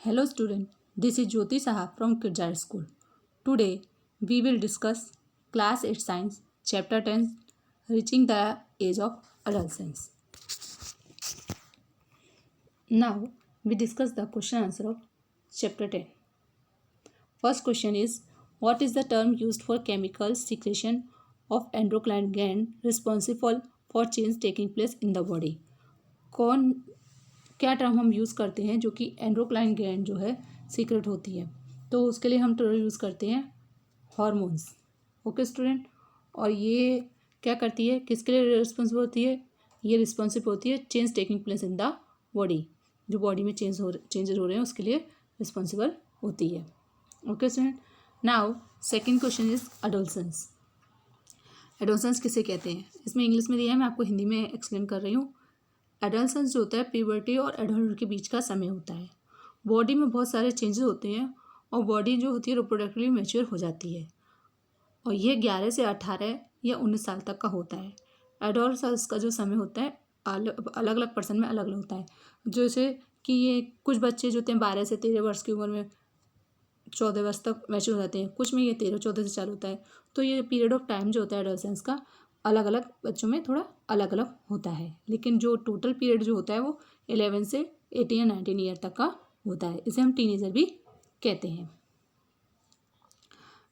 Hello student, this is Jyoti Saha from Kidzar School. Today we will discuss Class 8 Science Chapter 10 Reaching the Age of Adolescence. Now we discuss the question answer of Chapter 10. First question is, what is the term used for chemical secretion of endocrine gland responsible for change taking place in the body? क्या term हम use करते हैं जो कि endocrine gland जो है secret होती है? तो उसके लिए हम टर्म यूज़ करते हैं हार्मोन्स. Okay student. और ये क्या करती है, किसके लिए रिस्पॉन्सिबल होती है? ये रिस्पॉन्सिबल होती है change taking place in the body. जो बॉडी में चेंजेस हो रहे हैं उसके लिए रिस्पॉन्सिबल होती है. Okay student. Now second question is adolescence. Adolescence किसे कहते हैं? इसमें इंग्लिश में दिया है, मैं आपको हिंदी में एक्सप्लेन कर रही हूँ. एडोलसेंस जो होता है प्यूबर्टी और एडल्टहुड के बीच का समय होता है. बॉडी में बहुत सारे चेंजेस होते हैं और बॉडी जो होती है रिप्रोडक्टिवली मैच्योर हो जाती है और ये 11 से 18 या 19 साल तक का होता है. एडोलसेंस का जो समय होता है अलग अलग पर्सन में अलग अलग होता है. जैसे कि ये कुछ बच्चे जो होते हैं 12 से 13 वर्ष की उम्र में 14 वर्ष तक मैच्योर हो जाते हैं, कुछ में ये 13-14 से चालू होता है. तो ये पीरियड ऑफ टाइम जो होता है एडोलसेंस का अलग अलग बच्चों में थोड़ा अलग अलग होता है, लेकिन जो टोटल पीरियड जो होता है वो 11 से 18 या 19 ईयर तक का होता है. इसे हम टीनेजर भी कहते हैं.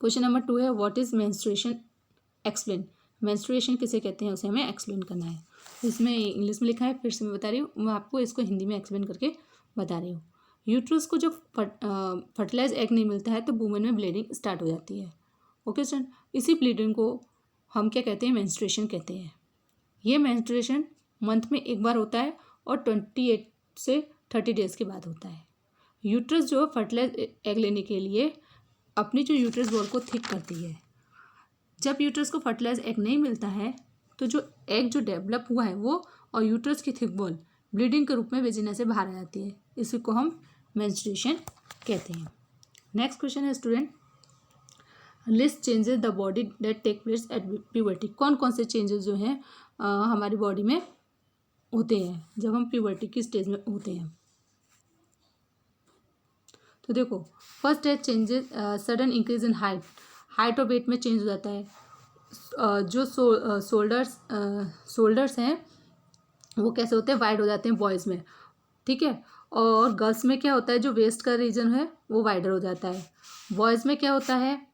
क्वेश्चन नंबर 2 है, what is menstruation? Explain. Menstruation किसे कहते हैं उसे हमें एक्सप्लेन करना है. इसमें इंग्लिश में लिखा है, फिर से मैं बता रही हूँ, मैं आपको इसको हिंदी में एक्सप्लेन करके बता रही हूँ. यूट्रस को जब फर्टिलाइज एग नहीं मिलता है तो वुमेन में ब्लीडिंग स्टार्ट हो जाती है. Okay student. इसी ब्लीडिंग को हम क्या कहते हैं? मेंस्ट्रुएशन कहते हैं. ये मेंस्ट्रुएशन मंथ में एक बार होता है और 28 से 30 डेज़ के बाद होता है. यूट्रस जो फर्टिलाइज एग लेने के लिए अपनी जो यूट्रस वॉल को थिक करती है. जब यूट्रस को फर्टिलाइज एग नहीं मिलता है तो जो एग जो डेवलप हुआ है वो और यूट्रस की थिक वॉल ब्लीडिंग के रूप में वेजिना से बाहर आ जाती है. इसी को हम मेंस्ट्रुएशन कहते हैं. नेक्स्ट क्वेश्चन है student, list changes the body that take place at puberty. कौन कौन से चेंजेस जो हैं हमारी बॉडी में होते हैं जब हम प्यूबर्टी की स्टेज में होते हैं? तो देखो, फर्स्ट है changes sudden increase in height. Height और वेट में चेंज हो जाता है. जो शोल्डर्स हैं वो कैसे होते हैं? वाइड हो जाते हैं बॉयज़ में. ठीक है. और गर्ल्स में क्या होता है? जो वेस्ट का रीजन है वो वाइडर हो जाता है. बॉयज़ में क्या होता है?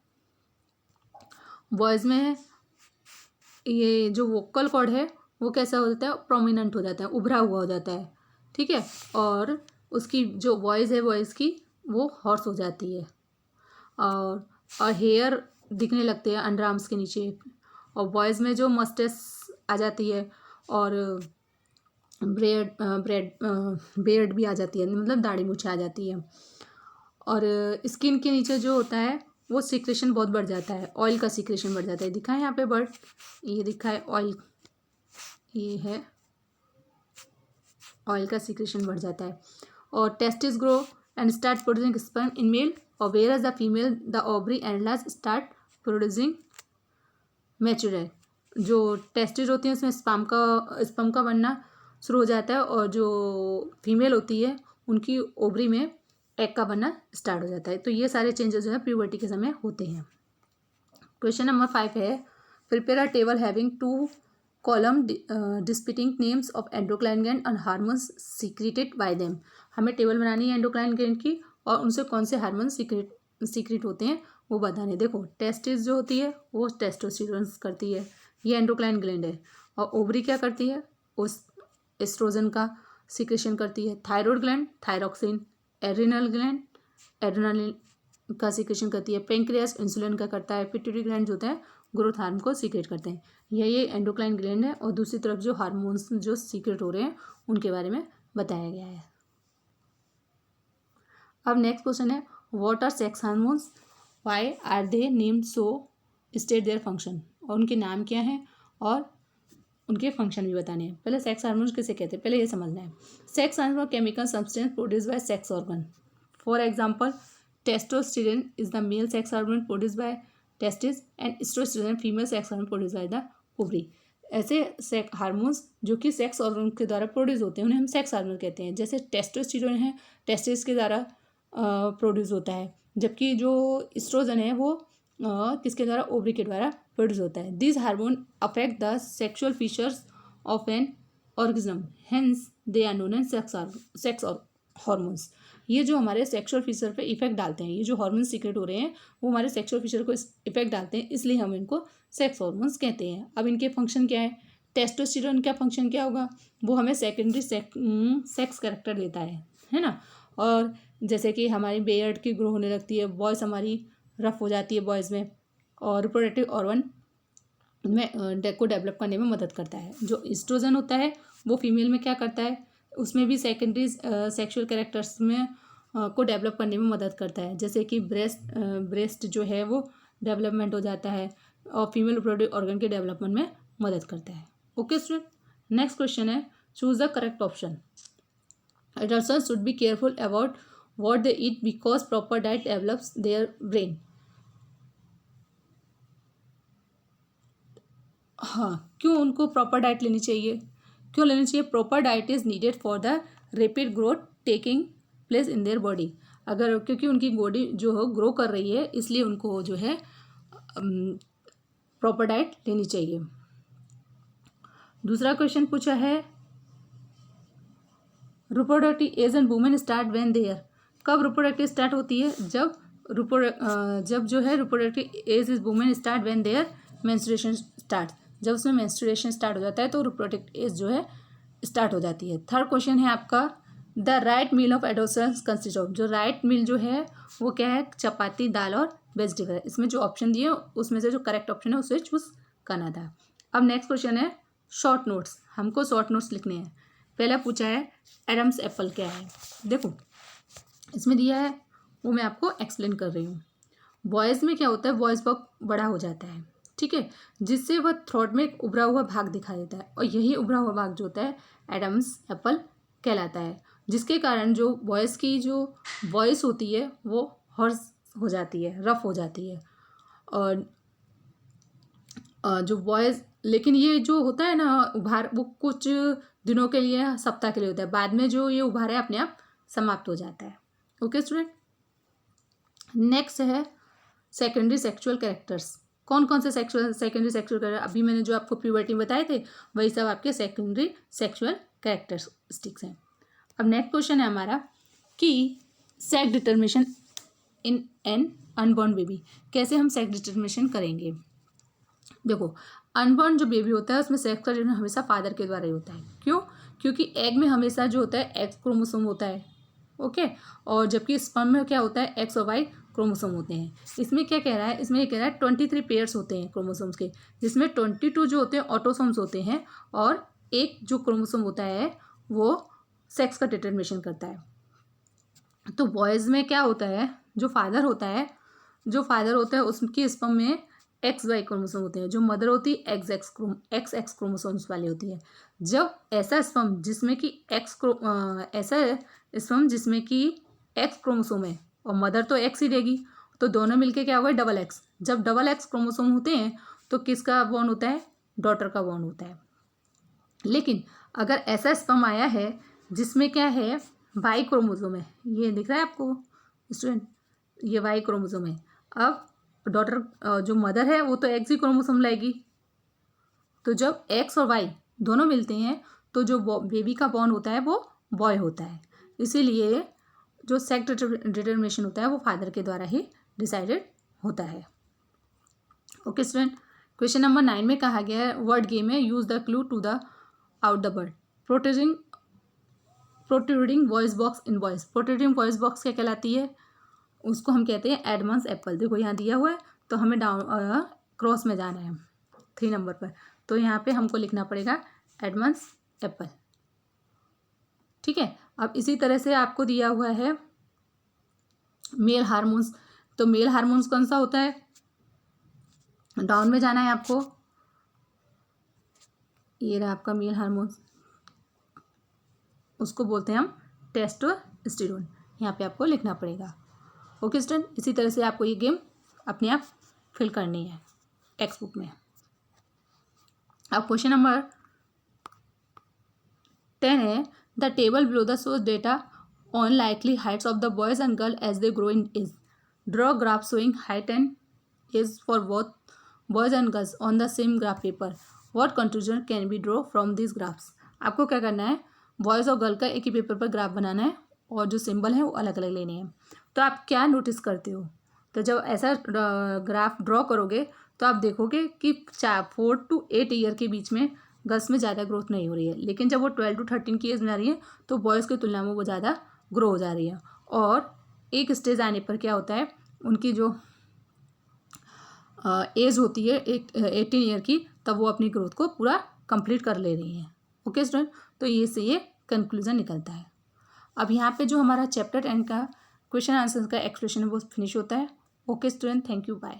बॉयज़ में ये जो वोकल कॉर्ड है वो कैसा हो जाता है? प्रोमिनेंट हो जाता है, उभरा हुआ हो जाता है. ठीक है. और उसकी जो वॉइस है वॉइस की वो हॉर्स हो जाती है. और हेयर दिखने लगते हैं अंडर आर्म्स के नीचे. और बॉयज़ में जो मस्टेस आ जाती है और बेयर्ड भी आ जाती है, मतलब दाढ़ी मूछें आ जाती है. और स्किन के नीचे जो होता है वो सीक्रेशन बहुत बढ़ जाता है, ऑयल का सीक्रेशन बढ़ जाता है. दिखा है यहाँ पे बर्ड, ये दिखा है ऑयल, ये है ऑयल का सीक्रेशन बढ़ जाता है. और testis grow and start producing sperm in male और whereas the female the ovary and last start producing mature egg. जो टेस्टिस होती हैं उसमें स्पर्म का बनना शुरू हो जाता है और जो फीमेल होती है उनकी ओवरी में एग का बनना स्टार्ट हो जाता है. तो ये सारे चेंजेस जो है प्यूबर्टी के समय होते हैं. क्वेश्चन नंबर 5 है, prepare a table having 2 column disputing names of endocrine gland and hormones secreted by them. हमें टेबल बनानी है एंडोक्राइन ग्लैंड की और उनसे कौन से हार्मोन सीक्रेट होते हैं वो बताने. देखो, टेस्टिस जो होती है वो टेस्टोस्टेरोन करती है, ये एंडोक्राइन ग्लैंड है. और ओवरी क्या करती है? उस एस्ट्रोजन का सीक्रेशन करती है. Thyroid gland thyroxine, adrenal gland adrenaline का सीक्रेशन करती है. पेंक्रियास इंसुलिन का करता है. पिट्यूटरी ग्लैंड जो होता है ग्रोथ हार्मोन को सीक्रेट करते हैं. ये एंडोक्राइन ग्लैंड है. और दूसरी तरफ जो हार्मोन्स जो सीक्रेट हो रहे हैं उनके बारे में बताया गया है. अब नेक्स्ट क्वेश्चन है, what are sex hormones, why are they named so, state their function. और उनके नाम क्या हैं और उनके फंक्शन भी बताने हैं. पहले सेक्स हार्मोन्स किसे कहते हैं पहले ये समझना है. Sex hormone chemical substance produce by sex organ. For example, testosterone is the male sex hormone produce by testis and estrosterone female sex hormone produce by the ovary. ऐसे हार्मोन्स जो कि सेक्स ऑर्गन के द्वारा produce होते हैं उन्हें हम sex hormone कहते हैं. जैसे टेस्टोस्टेरोन है, टेस्टिस के द्वारा प्रोड्यूस होता है, जबकि जो एस्ट्रोजन है वो किसके द्वारा, ओवरी के द्वारा प्रोड्यूस होता है। This hormone affect the sexual features of an organism, hence they are known as sex hormones. ये जो हमारे सेक्सुअल फीचर पे इफेक्ट डालते हैं, ये जो हार्मोन्स सीक्रेट हो रहे हैं वो हमारे सेक्सुअल फीचर को इफेक्ट डालते हैं, इसलिए हम इनको सेक्स हार्मोन्स कहते हैं। अब इनके फंक्शन क्या है, टेस्टोस्टेरोन का फंक्शन क्या होगा, वो हमें सेकेंडरी सेक्स कैरेक्टर देता है ना। और जैसे कि हमारी बेयर्ड की ग्रो होने लगती है, वॉइस हमारी रफ हो जाती है बॉयज़ में, और रिप्रोडक्टिव ऑर्गन में को डेवलप करने में मदद करता है। जो एस्ट्रोजन होता है वो फीमेल में क्या करता है, उसमें भी सेकेंडरी सेक्सुअल कैरेक्टर्स में को डेवलप करने में मदद करता है, जैसे कि ब्रेस्ट जो है वो डेवलपमेंट हो जाता है और फीमेल रिप्रोडक्टिव ऑर्गन के डेवलपमेंट में मदद करता है। ओके स्टूडेंट, नेक्स्ट क्वेश्चन है, choose the correct option. Adolescents should be careful about what they eat because proper diet develops their brain. हाँ, क्यों उनको प्रॉपर डाइट लेनी चाहिए, क्यों लेनी चाहिए? Proper diet is needed for the rapid growth taking place in their body. अगर क्योंकि उनकी बॉडी जो है ग्रो कर रही है, इसलिए उनको जो है प्रॉपर डाइट लेनी चाहिए। दूसरा क्वेश्चन पूछा है, reproductive age and women start when their. कब रिप्रोडक्टिव स्टार्ट होती है, जब जो है reproductive age is women start when their menstruation start. जब उसमें मेंस्ट्रुएशन स्टार्ट हो जाता है तो रिप्रोडक्टिव एज जो है स्टार्ट हो जाती है। थर्ड क्वेश्चन है आपका, the right meal of adolescence consist of. जो राइट मील जो है वो क्या है, चपाती, दाल और वेजिटेबल है। इसमें जो ऑप्शन दिए उसमें से जो करेक्ट ऑप्शन है उसे चूज करना था। अब नेक्स्ट क्वेश्चन है शॉर्ट नोट्स, हमको शॉर्ट नोट्स लिखने हैं। पहला पूछा है एडम्स एप्पल क्या है। देखो इसमें दिया है वो मैं आपको एक्सप्लेन कर रही हूँ। बॉयज़ में क्या होता है, वॉइस बॉक्स बड़ा हो जाता है, ठीक है, जिससे वह थ्रोट में एक उभरा हुआ भाग दिखाई देता है, और यही उभरा हुआ भाग जो होता है एडम्स एप्पल कहलाता है, जिसके कारण जो बॉयज़ की जो वॉइस होती है वो हॉर्स हो जाती है, रफ हो जाती है। और जो बॉयज़, लेकिन ये जो होता है ना उभार, वो कुछ दिनों के लिए, सप्ताह के लिए होता है, बाद में जो ये उभार है अपने आप समाप्त हो जाता है। ओके स्टूडेंट, नेक्स्ट है सेकेंडरी सेक्सुअल कैरेक्टर्स। कौन कौन से सेकेंडरी सेक्सुअल कैरेक्टर, अभी मैंने जो आपको प्यूबर्टी बताए थे वही सब आपके सेकेंडरी सेक्सुअल कैरेक्टरिस्टिक्स हैं। अब नेक्स्ट क्वेश्चन है हमारा कि sex determination in an unborn baby. कैसे हम सेक्स डिटर्मिनेशन करेंगे? देखो अनबॉर्न जो बेबी होता है उसमें सेक्स का डिटर्मिनेशन हमेशा फादर के द्वारा ही होता है। क्यों? क्योंकि एग में हमेशा जो होता है एक्स क्रोमोसोम होता है, ओके, और जबकि स्पर्म में क्या होता है, एक्स और वाई क्रोमोसोम होते हैं। इसमें क्या कह रहा है, इसमें ये कह रहा है 23 पेयर्स होते हैं क्रोमोसोम्स के, जिसमें 22 जो होते हैं ऑटोसोम्स होते हैं, और एक जो क्रोमोसोम होता है वो सेक्स का डिटर्मिनेशन करता है। तो बॉयज़ में क्या होता है, जो फादर होता है उसकी स्पर्म में एक्स वाई क्रोमोसोम होते हैं, जो मदर होती है एक्स क्रोमोसोम्स वाली होती है। जब ऐसा स्पर्म जिसमें कि जिसमें कि एक्स क्रोमोसोम है और मदर तो एक्स ही देगी, तो दोनों मिलके क्या होगा, डबल एक्स। जब डबल एक्स क्रोमोसोम होते हैं तो किसका बॉर्न होता है, डॉटर का बॉर्न होता है। लेकिन अगर ऐसा स्पर्म आया है जिसमें क्या है, वाई क्रोमोसोम है, ये दिख रहा है आपको स्टूडेंट, ये वाई क्रोमोसोम है। अब डॉटर जो मदर है वो तो एक्स ही क्रोमोसोम लाएगी, तो जब एक्स और वाई दोनों मिलते हैं तो जो बेबी का बॉर्न होता है वो बॉय होता है। इसीलिए जो सेक्स डिटर्मिनेशन होता है वो फादर के द्वारा ही डिसाइडेड होता है। ओके स्टूडेंट, क्वेश्चन नंबर 9 में कहा गया है वर्ड गेम है, use the clue to the out the word. Protruding voice box in voice. Protruding voice box क्या कहलाती है, उसको हम कहते हैं एडमंस एप्पल। देखो यहाँ दिया हुआ है तो हमें डाउन क्रॉस में जाना है 3 नंबर पर, तो यहाँ पे हमको लिखना पड़ेगा एडमंस एप्पल, ठीक है। अब इसी तरह से आपको दिया हुआ है मेल हार्मोन्स, तो मेल हार्मोन्स कौन सा होता है, डाउन में जाना है आपको, ये रहा आपका मेल हार्मोन्स, उसको बोलते हैं हम टेस्टोस्टेरोन, यहाँ पे आपको लिखना पड़ेगा। ओके स्टूडेंट, इसी तरह से आपको ये गेम अपने आप फिल करनी है टेक्स्ट बुक में। अब क्वेश्चन नंबर 10 है the table below the source data on likely heights of the boys and girls as they grow in age. Draw graph showing height and age for both boys and girls on the same graph paper. What conclusion can be draw from these graphs? आपको क्या करना है, boys और girl का एक ही paper पर graph बनाना है और जो सिंबल है वो अलग अलग लेने हैं. तो आप क्या नोटिस करते हो, तो जब ऐसा ग्राफ ड्रॉ करोगे तो आप देखोगे कि 4 to 8 ईयर के बीच में गर्ल्स में ज़्यादा ग्रोथ नहीं हो रही है, लेकिन जब वो 12 to 13 की एज में आ रही है तो बॉयज़ की तुलना में वो ज़्यादा ग्रो हो जा रही है. और एक स्टेज आने पर क्या होता है, उनकी जो एज होती है 18 ईयर की, तब वो अपनी ग्रोथ को पूरा कंप्लीट कर ले रही हैं. ओके स्टूडेंट, तो ये से ये कंक्लूजन निकलता है. अब यहाँ पे जो हमारा चैप्टर 10 का क्वेश्चन आंसर का एक्सप्लेनेशन है वो फिनिश होता है. Okay student, thank you, bye.